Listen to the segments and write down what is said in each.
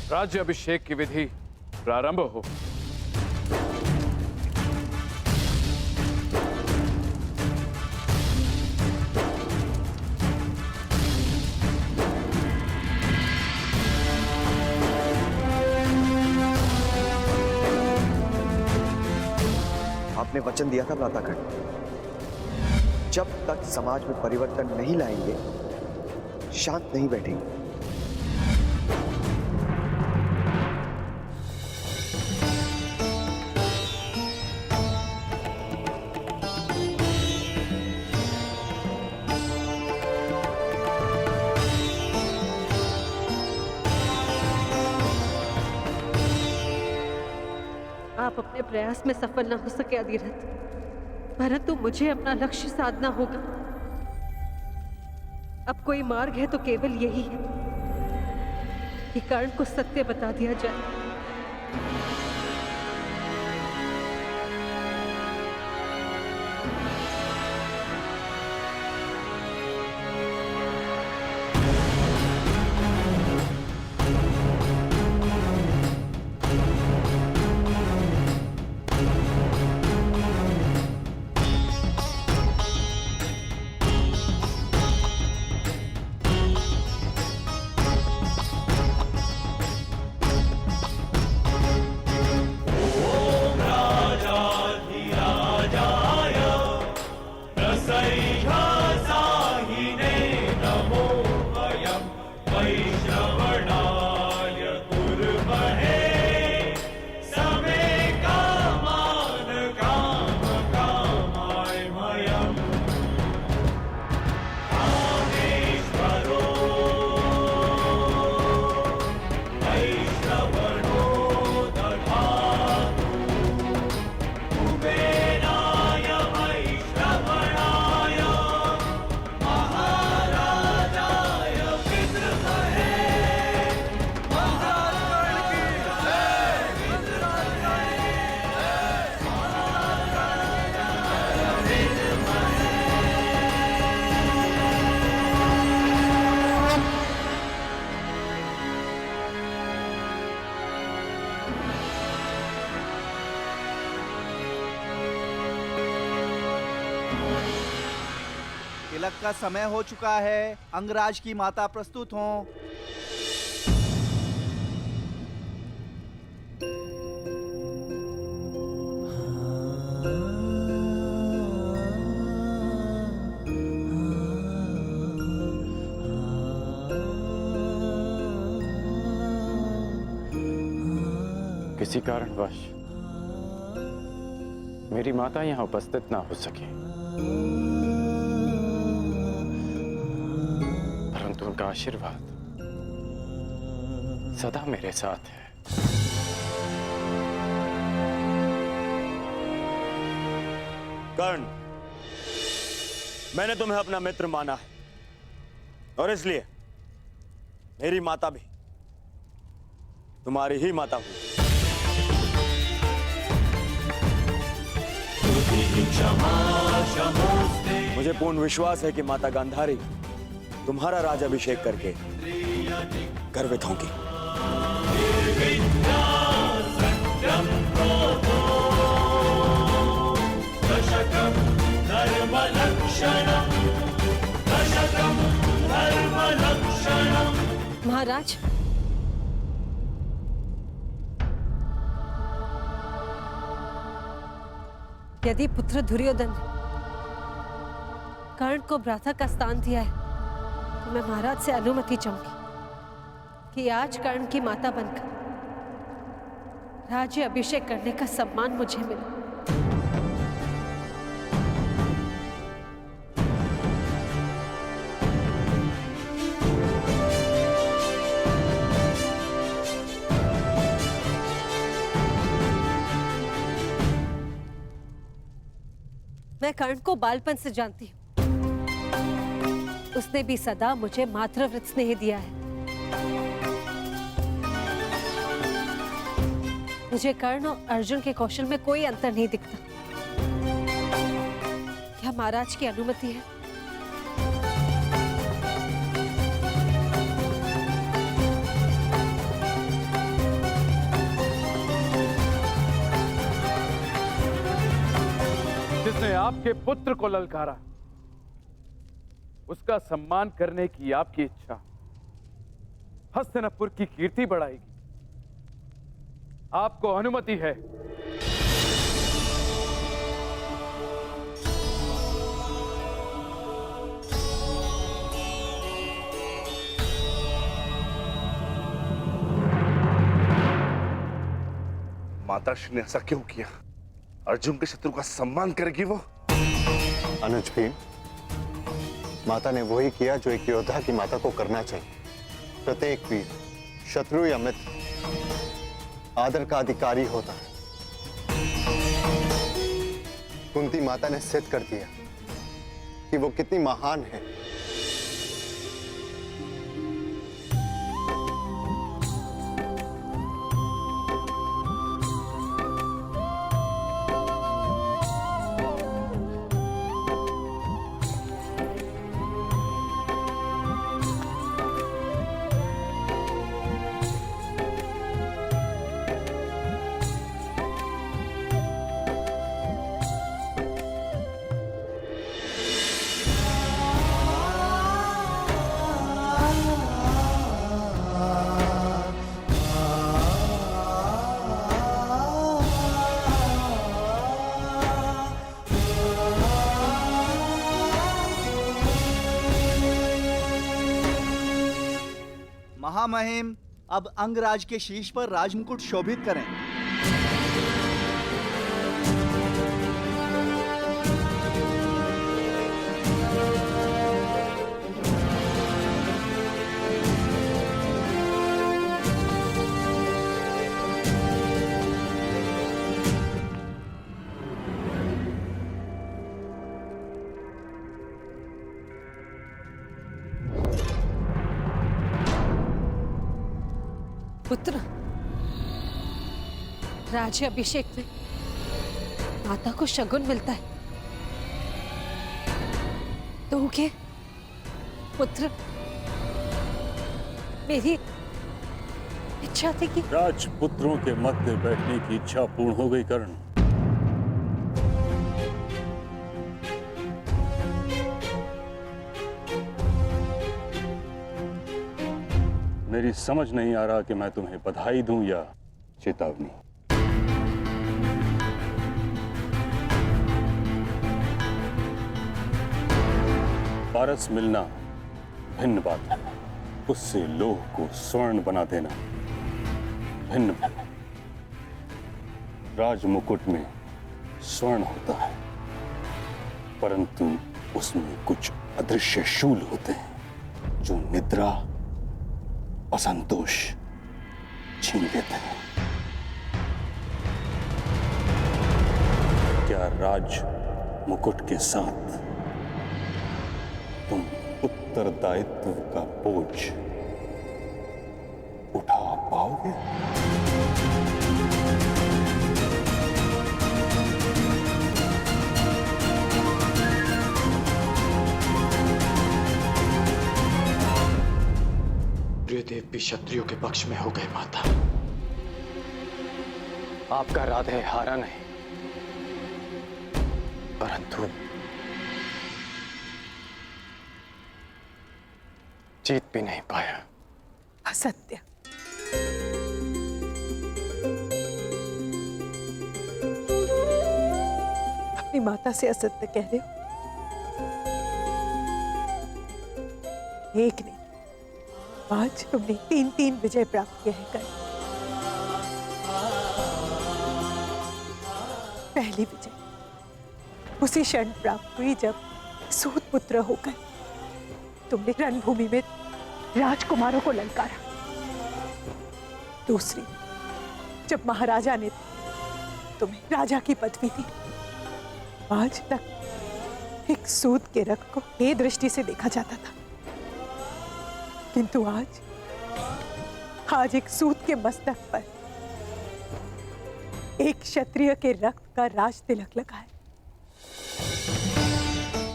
राज्य अभिषेक की विधि प्रारंभ हो। आपने वचन दिया था भ्राताकर्ण, जब तक समाज में परिवर्तन नहीं लाएंगे शांत नहीं बैठेंगे। आप अपने प्रयास में सफल न हो सके अधिरथ, परंतु मुझे अपना लक्ष्य साधना होगा। अब कोई मार्ग है तो केवल यही है कि कर्ण को सत्य बता दिया जाए। तिलक का समय हो चुका है। अंगराज की माता प्रस्तुत हों। किसी कारणवश मेरी माता यहां उपस्थित ना हो सके, परंतु उनका आशीर्वाद सदा मेरे साथ है। कर्ण, मैंने तुम्हें अपना मित्र माना है और इसलिए मेरी माता भी तुम्हारी ही माता हुई। मुझे पूर्ण विश्वास है कि माता गांधारी तुम्हारा राज्याभिषेक करके गर्वित होंगी। महाराज, यदि पुत्र दुर्योधन ने कर्ण को भ्राता का स्थान दिया है तो मैं महाराज से अनुमति चाहूंगी कि आज कर्ण की माता बनकर राज्य अभिषेक करने का सम्मान मुझे मिले। मैं कर्ण को बालपन से जानती हूँ। उसने भी सदा मुझे मातृव्रत स्नेह दिया है। मुझे कर्ण और अर्जुन के कौशल में कोई अंतर नहीं दिखता। क्या महाराज की अनुमति है? आपके पुत्र को ललकारा, उसका सम्मान करने की आपकी इच्छा हस्तिनापुर की कीर्ति बढ़ाएगी। आपको अनुमति है। माताश्री ने ऐसा क्यों किया? अर्जुन के शत्रु का सम्मान करेगी वो? अनुज भी, माता ने वही किया जो एक योद्धा की माता को करना चाहिए। प्रत्येक वीर, शत्रु या मित्र, आदर का अधिकारी होता है। कुंती माता ने सिद्ध कर दिया कि वो कितनी महान है। महामहिम, अब अंगराज के शीश पर राजमुकुट शोभित करें। पुत्र, राज्याभिषेक में माता को शगुन मिलता है। तो क्या पुत्र, मेरी इच्छा थी कि राजपुत्रों के मध्य बैठने की इच्छा पूर्ण हो गई कर्ण। मेरी समझ नहीं आ रहा कि मैं तुम्हें बधाई दूं या चेतावनी। पारस मिलना भिन्न बात है, उससे लोह को स्वर्ण बना देना भिन्न भिन्न। राजमुकुट में स्वर्ण होता है, परंतु उसमें कुछ अदृश्य शूल होते हैं जो निद्रा, असंतोष छीन लेते हैं। क्या राज मुकुट के साथ तुम उत्तरदायित्व का बोझ उठा पाओगे? प्रियदेव भी क्षत्रियों के पक्ष में हो गए माता। आपका राधे हारा नहीं, परंतु जीत भी नहीं पाया। असत्य। अपनी माता से असत्य कह रहे हो? एक नहीं, आज तुमने 3-3 विजय प्राप्त किए हैं। कल पहली विजय उसी क्षण प्राप्त हुई जब सूत पुत्र होकर तुमने रणभूमि में राजकुमारों को ललकारा। दूसरी जब महाराजा ने तुम्हें राजा की पदवी दी। आज तक एक सूत के रक्त को हे दृष्टि से देखा जाता था, किंतु आज एक सूत के मस्तक पर एक क्षत्रिय के रक्त का राज तिलक लगा है।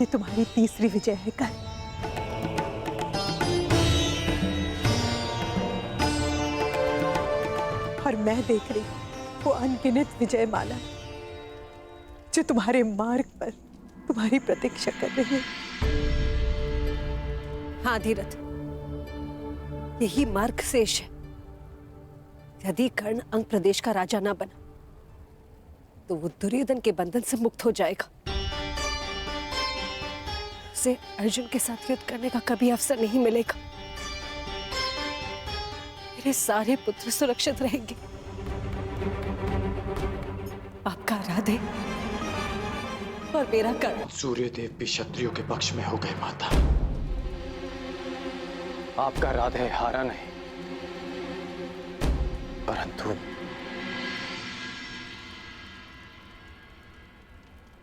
ये तुम्हारी तीसरी विजय है कल। और मैं देख रही हूं वो अनगिनत विजय माला जो तुम्हारे मार्ग पर तुम्हारी प्रतीक्षा कर रही है। हाँ धीरथ, यही मार्ग शेष है। यदि कर्ण अंग प्रदेश का राजा ना बना तो वो दुर्योधन के बंधन से मुक्त हो जाएगा। उसे अर्जुन के साथ युद्ध करने का कभी अवसर नहीं मिलेगा। मेरे सारे पुत्र सुरक्षित रहेंगे। आपका राधे और मेरा कर्ण। सूर्यदेव भी क्षत्रियों के पक्ष में हो गए माता। आपका राधे हारा नहीं, परंतु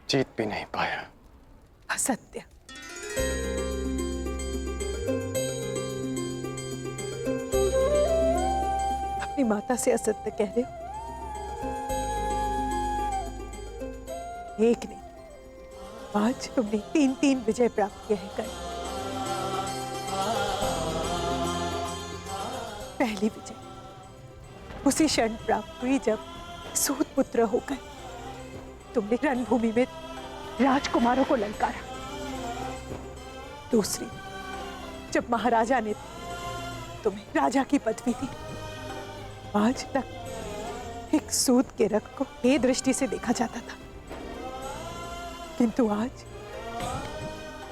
जीत भी नहीं पाया। असत्य। अपनी माता से असत्य कह रहे हो? एक नहीं, आज तुमने 3-3 विजय प्राप्त किए हैं। कल पहली विजय उसी क्षण प्राप्त हुई जब सूत पुत्र होकर तुमने रणभूमि में राजकुमारों को ललकारा। दूसरी, जब महाराजा ने तुम्हें राजा की पदवी दी। आज तक एक सूत के रक्त को हे दृष्टि से देखा जाता था, किंतु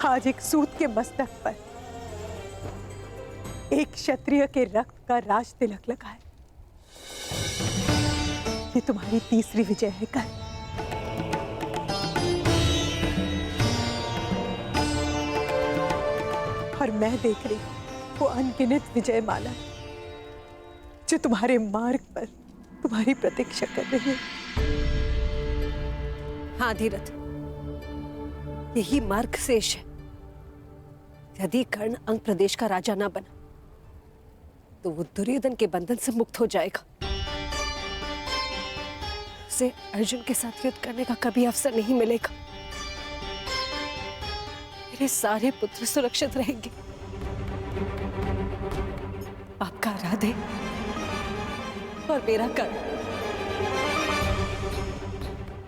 आज एक सूत के मस्तक पर एक क्षत्रिय के रक्त का राज तिलक लगा है। ये तुम्हारी तीसरी विजय है कल। और मैं देख रही हूं वो अनगिनत विजय माला जो तुम्हारे मार्ग पर तुम्हारी प्रतीक्षा कर रही है। हाँ धीरथ, यही मार्ग शेष है। यदि कर्ण अंग प्रदेश का राजा ना बना तो वो दुर्योधन के बंधन से मुक्त हो जाएगा। उसे अर्जुन के साथ युद्ध करने का कभी अवसर नहीं मिलेगा। मेरे सारे पुत्र सुरक्षित रहेंगे। आपका राधे और मेरा कर्ण।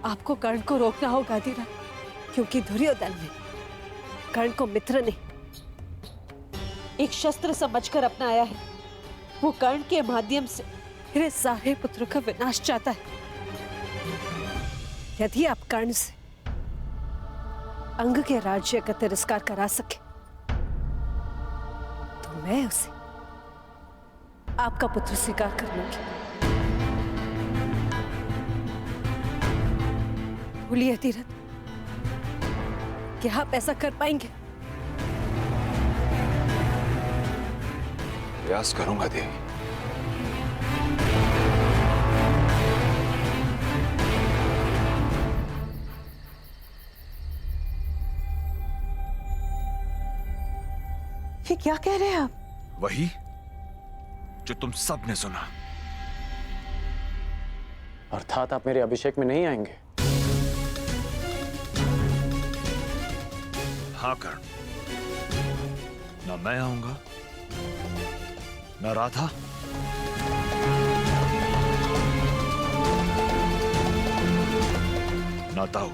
आपको कर्ण को रोकना होगा धीरथ, क्योंकि दुर्योधन ने कर्ण को मित्र नहीं एक शस्त्र समझकर अपनाया है। वो कर्ण के माध्यम से मेरे सारे पुत्रों का विनाश चाहता है। यदि आप कर्ण से अंग के राज्य का तिरस्कार करा सके तो मैं उसे आपका पुत्र स्वीकार कर लूंगी। बोलिए धीरथ, क्या आप ऐसा कर पाएंगे? प्रयास करूंगा देवी। ये क्या कह रहे हैं आप? वही जो तुम सब ने सुना। अर्थात आप मेरे अभिषेक में नहीं आएंगे? हाँ कर्ण, ना मैं आऊंगा, ना राधा, ना ताऊ।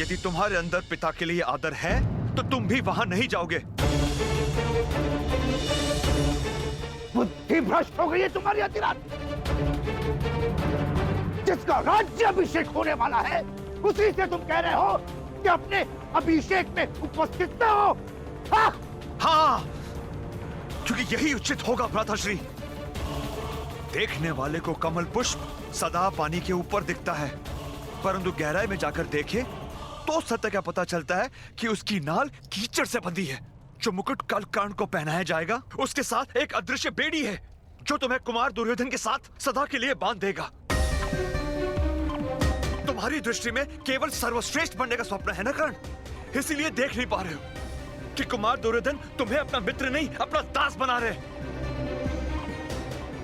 यदि तुम्हारे अंदर पिता के लिए आदर है तो तुम भी वहां नहीं जाओगे। बुद्धि भ्रष्ट हो गई है तुम्हारी अधिराज। जिसका राज्य अभिषेक होने वाला है उसी से तुम कह रहे हो कि अपने अभिषेक में उपस्थित न हो। हाँ, क्योंकि यही उचित होगा भ्राताश्री। देखने वाले को कमल पुष्प सदा पानी के ऊपर दिखता है, परंतु गहराई में जाकर देखे तो सत्य का पता चलता है कि उसकी नाल कीचड़ से बंधी है। जो मुकुट कल कर्ण को पहनाया जाएगा उसके साथ एक अदृश्य बेड़ी है जो तुम्हें कुमार दुर्योधन के साथ सदा के लिए बांध देगा। तुम्हारी दृष्टि में केवल सर्वश्रेष्ठ बनने का स्वप्न है ना कर्ण, इसीलिए देख नहीं पा रहे हो कि कुमार दुर्योधन तुम्हें अपना मित्र नहीं अपना दास बना रहे।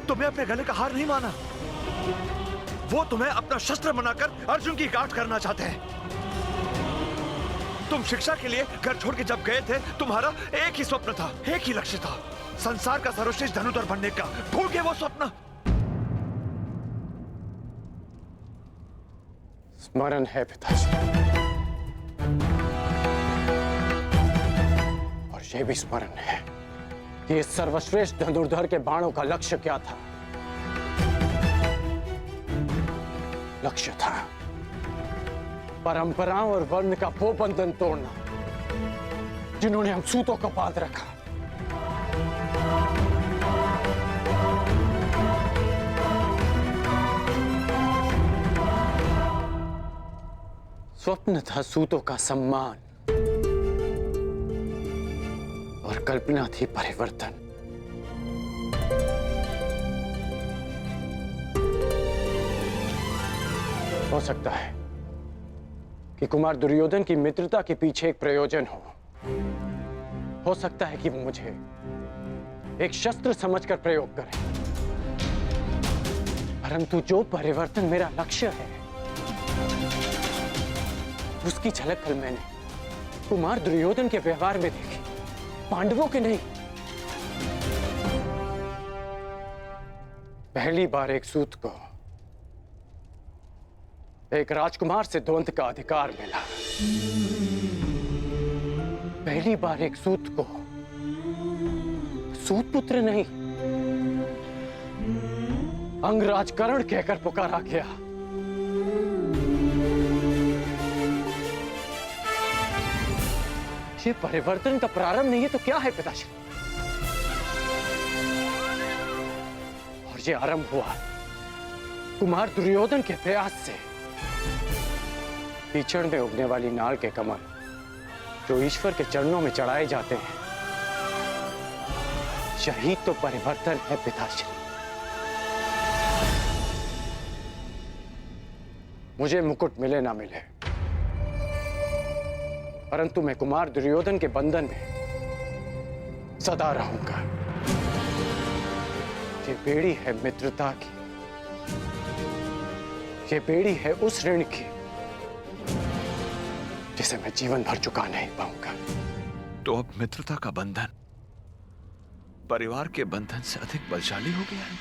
तुम्हें अपने गले का हार नहीं माना, वो तुम्हें अपना शस्त्र बनाकर अर्जुन की गांठ करना चाहते हैं। तुम शिक्षा के लिए घर छोड़ के जब गए थे तुम्हारा एक ही स्वप्न था, एक ही लक्ष्य था, संसार का सर्वश्रेष्ठ धनुधर बनने का। भूल गए वो स्वप्न। स्मरण है पिताजी, और यह भी स्मरण है कि इस सर्वश्रेष्ठ धनुर्धर के बाणों का लक्ष्य क्या था। लक्ष्य था परंपराओं और वर्ण का वो बंधन तोड़ना जिन्होंने हम सूतों को बांध रखा। स्वप्न था सूतों का सम्मान और कल्पना थी परिवर्तन। हो सकता है कि कुमार दुर्योधन की मित्रता के पीछे एक प्रयोजन हो सकता है कि वो मुझे एक शस्त्र समझकर प्रयोग करे, परंतु जो परिवर्तन मेरा लक्ष्य है उसकी झलक कल मैंने कुमार दुर्योधन के व्यवहार में देखी, पांडवों के नहीं। पहली बार एक सूत को एक राजकुमार से द्वंद्व का अधिकार मिला। पहली बार एक सूत को सूत पुत्र नहीं अंगराज कर्ण कहकर पुकारा गया। ये परिवर्तन का प्रारंभ नहीं है तो क्या है पिताश्री? और ये आरंभ हुआ कुमार दुर्योधन के प्रयास से। कीचड़ में उगने वाली नाल के कमल जो ईश्वर के चरणों में चढ़ाए जाते हैं, यही तो परिवर्तन है पिताश्री। मुझे मुकुट मिले ना मिले, परंतु मैं कुमार दुर्योधन के बंधन में सदा रहूंगा। ये बेड़ी है मित्रता की, ये बेड़ी है उस ऋण की जिसे मैं जीवन भर चुका नहीं पाऊंगा। तो अब मित्रता का बंधन परिवार के बंधन से अधिक बलशाली हो गया है।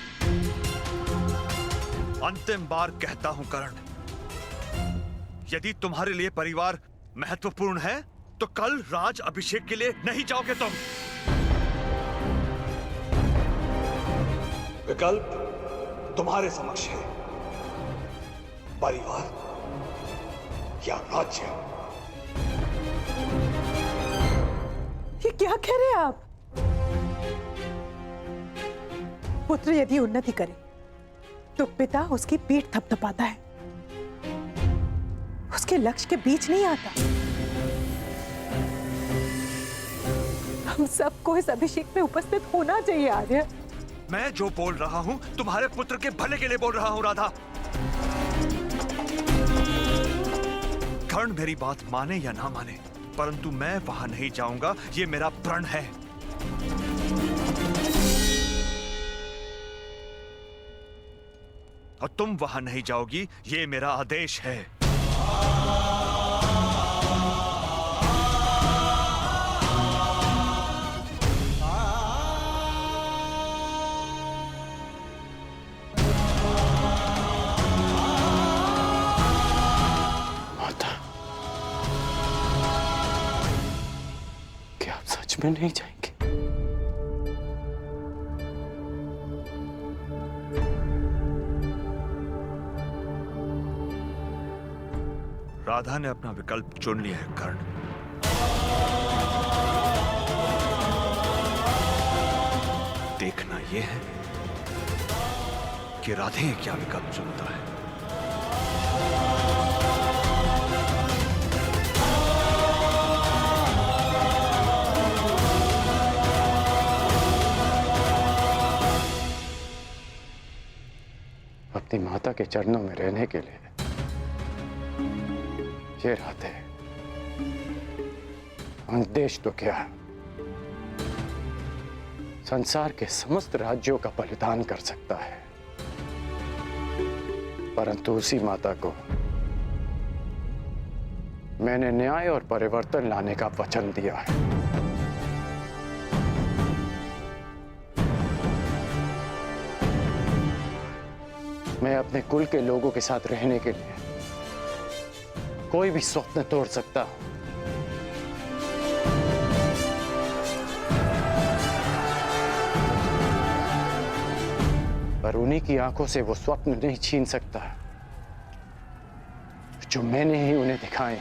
अंतिम बार कहता हूं कर्ण, यदि तुम्हारे लिए परिवार महत्वपूर्ण है तो कल राज अभिषेक के लिए नहीं जाओगे तुम। विकल्प तुम्हारे समक्ष है, परिवार या राज्य। ये क्या कह रहे हैं आप? पुत्र यदि उन्नति करे तो पिता उसकी पीठ थपथपाता है, उसके लक्ष्य के बीच नहीं आता। हम सबको इस अभिषेक में उपस्थित होना चाहिए आर्य। मैं जो बोल रहा हूं तुम्हारे पुत्र के भले के लिए बोल रहा हूं राधा। कर्ण मेरी बात माने या ना माने, परंतु मैं वहां नहीं जाऊंगा, ये मेरा प्रण है। और तुम वहां नहीं जाओगी, ये मेरा आदेश है। में नहीं जाएंगे? राधा ने अपना विकल्प चुन लिया है कर्ण। देखना यह है कि राधे क्या विकल्प चुनता है। अपनी माता के चरणों में रहने के लिए ये राधे देश तो क्या, संसार के समस्त राज्यों का बलिदान कर सकता है, परंतु उसी माता को मैंने न्याय और परिवर्तन लाने का वचन दिया है। मैं अपने कुल के लोगों के साथ रहने के लिए कोई भी स्वप्न तोड़ सकता हूं, पर उन्हीं की आंखों से वो स्वप्न नहीं छीन सकता जो मैंने ही उन्हें दिखाए।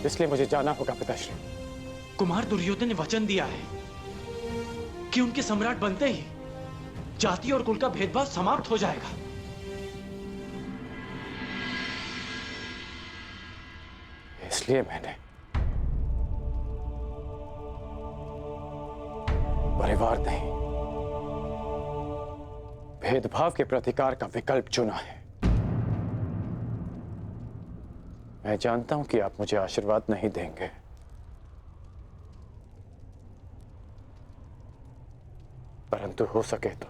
इसलिए मुझे जाना होगा पिताश्री। कुमार दुर्योधन ने वचन दिया है कि उनके सम्राट बनते ही जाति और कुल का भेदभाव समाप्त हो जाएगा। इसलिए मैंने परिवार नहीं, भेदभाव के प्रतिकार का विकल्प चुना है। मैं जानता हूं कि आप मुझे आशीर्वाद नहीं देंगे, परंतु हो सके तो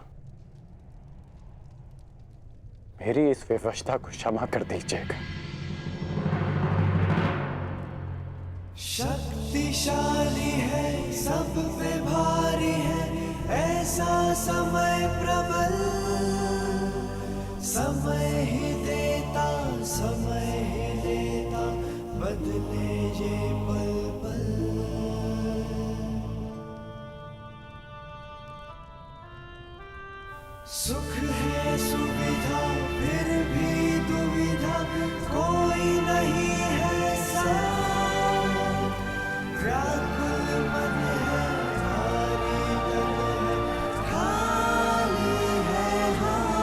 मेरी इस विवशता को क्षमा कर दीजिएगा। शक्तिशाली है, सब पे भारी है, ऐसा समय प्रबल, समय ही देता, समय ही लेता, बदले ये पल पल। सुख है सुविधा, फिर भी दुविधा, कोई नहीं है साथ। व्याकुल मन है, भारी तन है, खाली है हाथ।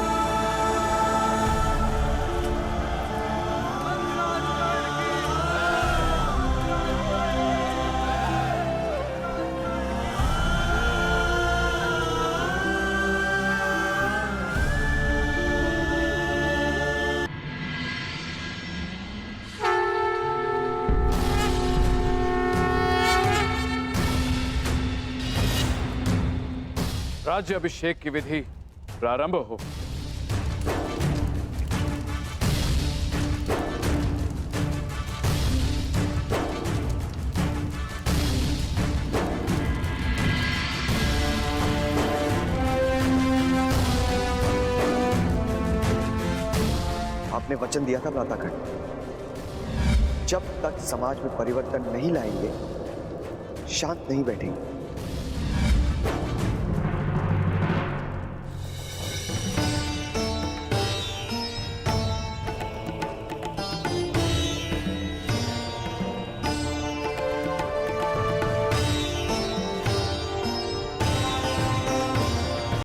राज्य अभिषेक की विधि प्रारंभ हो। आपने वचन दिया था भ्रातागण, जब तक समाज में परिवर्तन नहीं लाएंगे शांत नहीं बैठेंगे।